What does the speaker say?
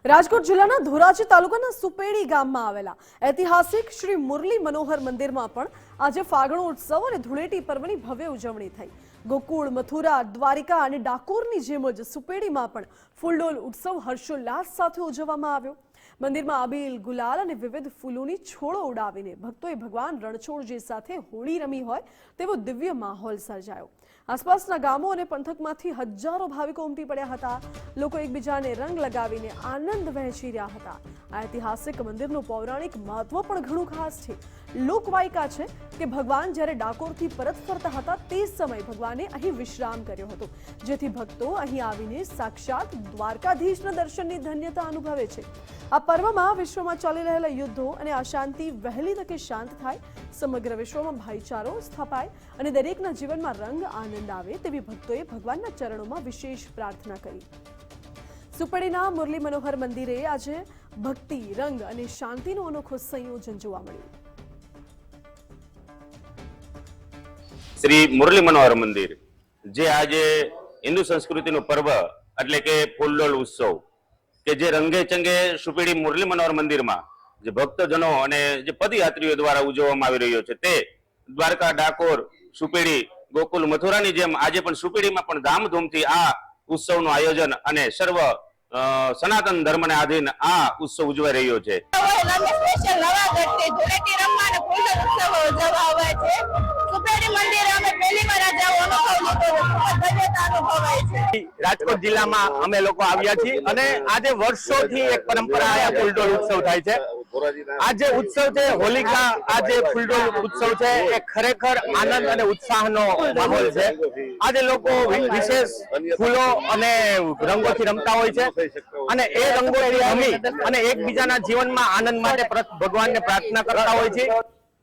રાજકોટ જિલ્લાના ધોરાજી તાલુકાના સુપેડી ગામમાં આવેલા ઐતિહાસિક શ્રી મુરલી મનોહર મંદિરમાં પણ આજે ફાગણો ઉત્સવ અને ધૂળેટી પર્વની ભવ્ય ઉજવણી થઈ। ગોકુળ, મથુરા, દ્વારિકા અને ડાકોરની જેમ જ સુપેડીમાં પણ ફૂલડોલ ઉત્સવ હર્ષોલ્લાસ સાથે ઉજવવામાં આવ્યો। મંદિરમાં અબીલ, ગુલાલ અને વિવિધ ફૂલોની છોડો ઉડાવીને ભક્તોએ ભગવાન રણછોડજી સાથે હોળી રમી હોય તેવો દિવ્ય માહોલ સર્જાયો। આસપાસના ગામો અને પંથકમાંથી હજારો ભાવિકો ઉમટી પડ્યા હતા। લોકો એકબીજાને રંગ લગાવીને આનંદ વહેંચી રહ્યા હતા। આ ઐતિહાસિક મંદિરનું પૌરાણિક મહત્વ પણ ઘણું ખાસ છે। લોકવાયકા છે કે ભગવાન જ્યારે ડાકોરથી પરત ફરતા હતા તે સમયે ભગવાને અહીં વિશ્રામ કર્યો હતો, જેથી ભક્તો અહીં આવીને સાક્ષાત દ્વારકાધીશના દર્શનની ધન્યતા અનુભવે છે। આ પર્વમાં વિશ્વમાં ચાલી રહેલા યુદ્ધો અને અશાંતિ વહેલી તકે શાંત થાય, સમગ્ર વિશ્વમાં ભાઈચારો સ્થપાય અને દરેકના જીવનમાં રંગ આનંદ આવે તેવી ભક્તોએ ભગવાનના ચરણોમાં વિશેષ પ્રાર્થના કરી। સુપેડીના મુરલી મનોહર મંદિરે આજે ભક્તિ, રંગ અને શાંતિનું અનોખું સંયોજન જોવા મળ્યું। શ્રી મુરલી મનોહર મંદિર જે આજે હિન્દુ સંસ્કૃતિનું પર્વ એટલે કે ફૂલડોલ ઉત્સવ કે જે રંગે ચંગે સુપેડી મુરલી મનોહર મંદિરમાં જે ભક્તજનો અને જે પદયાત્રીઓ દ્વારા ઉજવવામાં આવી રહ્યો છે તે દ્વારકા, ડાકોર, સુપેડી, ગોકુલ, મથુરાની જેમ આજે પણ સુપેડીમાં પણ ધામધૂમથી આ ઉત્સવનું આયોજન અને સર્વ સનાતન ધર્મને આધીન આ ઉત્સવ ઉજવાઈ રહ્યો છે। રાજકોટ જિલ્લામાં અમે લોકો આવ્યા છીએ અને આજે વર્ષોથી એક પરંપરા આ ફૂલડોલ ઉત્સવ થાય છે। આ જે ઉત્સવ છે હોલિકા, આ જે ફૂલડોલ ઉત્સવ છે એ ખરેખર આનંદ અને ઉત્સાહનો માહોલ છે। આજે લોકો વિશેષ ફૂલો અને રંગોથી રમતા હોય છે અને એ રંગોથી રમી અને એકબીજાના જીવનમાં આનંદ માટે ભગવાનને પ્રાર્થના કરતા હોય છે।